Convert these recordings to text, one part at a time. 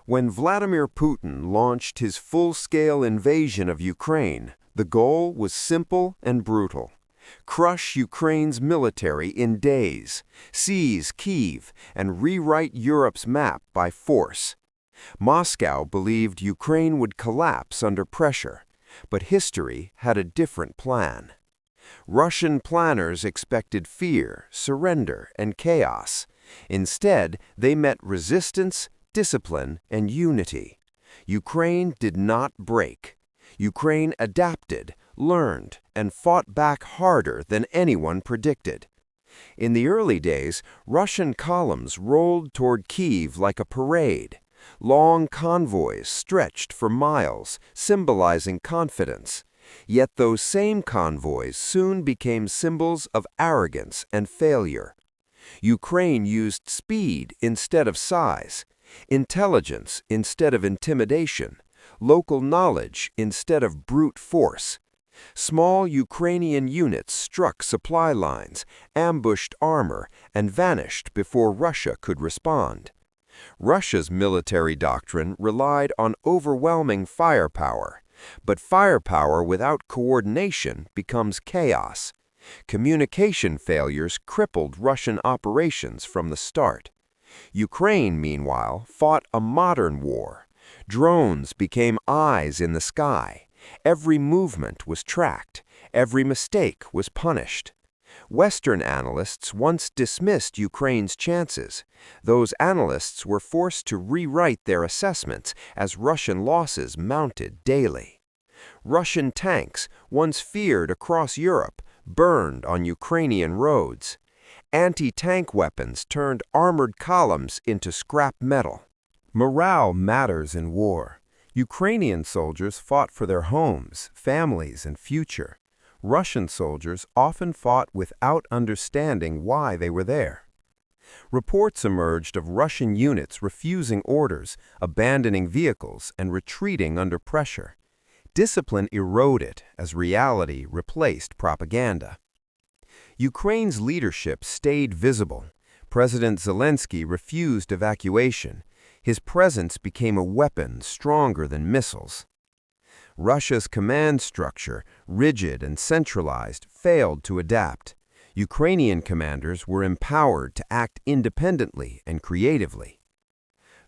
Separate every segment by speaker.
Speaker 1: When Vladimir Putin launched his full-scale invasion of Ukraine, the goal was simple and brutal. Crush Ukraine's military in days, seize Kyiv, and rewrite Europe's map by force. Moscow believed Ukraine would collapse under pressure, but history had a different plan. Russian planners expected fear, surrender, and chaos. Instead, they met resistance, discipline, and unity. Ukraine did not break. Ukraine adapted, learned, and fought back harder than anyone predicted. In the early days, Russian columns rolled toward Kyiv like a parade. Long convoys stretched for miles, symbolizing confidence. Yet those same convoys soon became symbols of arrogance and failure. Ukraine used speed instead of size, intelligence instead of intimidation, local knowledge instead of brute force. Small Ukrainian units struck supply lines, ambushed armor, and vanished before Russia could respond. Russia's military doctrine relied on overwhelming firepower, but firepower without coordination becomes chaos. Communication failures crippled Russian operations from the start. Ukraine, meanwhile, fought a modern war. Drones became eyes in the sky. Every movement was tracked. Every mistake was punished. Western analysts once dismissed Ukraine's chances. Those analysts were forced to rewrite their assessments as Russian losses mounted daily. Russian tanks, once feared across Europe, burned on Ukrainian roads. Anti-tank weapons turned armored columns into scrap metal. Morale matters in war. Ukrainian soldiers fought for their homes, families, and future. Russian soldiers often fought without understanding why they were there. Reports emerged of Russian units refusing orders, abandoning vehicles, and retreating under pressure. Discipline eroded as reality replaced propaganda. Ukraine's leadership stayed visible. President Zelensky refused evacuation. His presence became a weapon stronger than missiles. Russia's command structure, rigid and centralized, failed to adapt. Ukrainian commanders were empowered to act independently and creatively.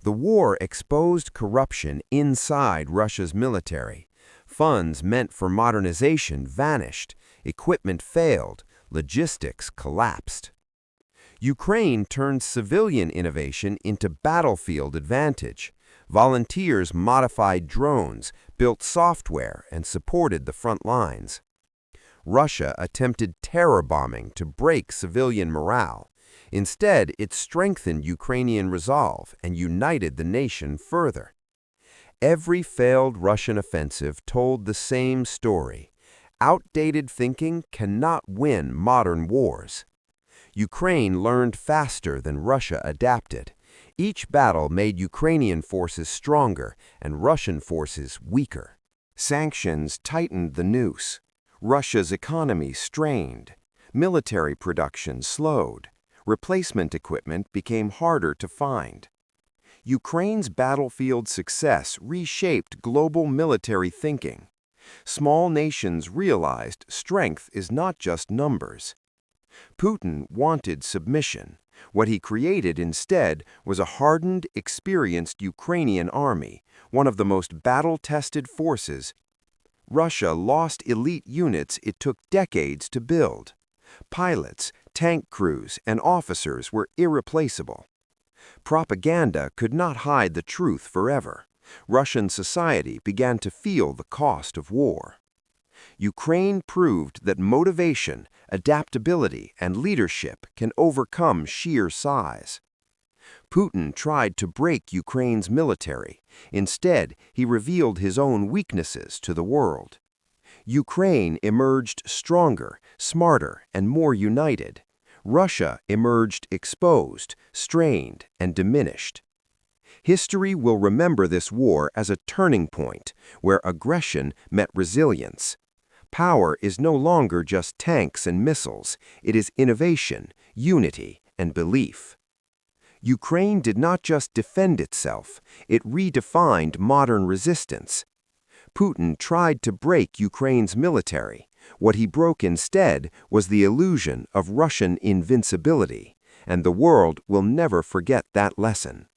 Speaker 1: The war exposed corruption inside Russia's military. Funds meant for modernization vanished, equipment failed, logistics collapsed. Ukraine turned civilian innovation into battlefield advantage. Volunteers modified drones, built software, and supported the front lines. Russia attempted terror bombing to break civilian morale. Instead, it strengthened Ukrainian resolve and united the nation further. Every failed Russian offensive told the same story. Outdated thinking cannot win modern wars. Ukraine learned faster than Russia adapted. Each battle made Ukrainian forces stronger and Russian forces weaker. Sanctions tightened the noose. Russia's economy strained. Military production slowed. Replacement equipment became harder to find. Ukraine's battlefield success reshaped global military thinking. Small nations realized strength is not just numbers. Putin wanted submission. What he created instead was a hardened, experienced Ukrainian army, one of the most battle-tested forces. Russia lost elite units it took decades to build. Pilots, tank crews, and officers were irreplaceable. Propaganda could not hide the truth forever. Russian society began to feel the cost of war. Ukraine proved that motivation, adaptability, and leadership can overcome sheer size. Putin tried to break Ukraine's military. Instead, he revealed his own weaknesses to the world. Ukraine emerged stronger, smarter, and more united. Russia emerged exposed, strained, and diminished. History will remember this war as a turning point where aggression met resilience. Power is no longer just tanks and missiles. It is innovation, unity, and belief. Ukraine did not just defend itself, it redefined modern resistance. Putin tried to break Ukraine's military. What he broke instead was the illusion of Russian invincibility, and the world will never forget that lesson.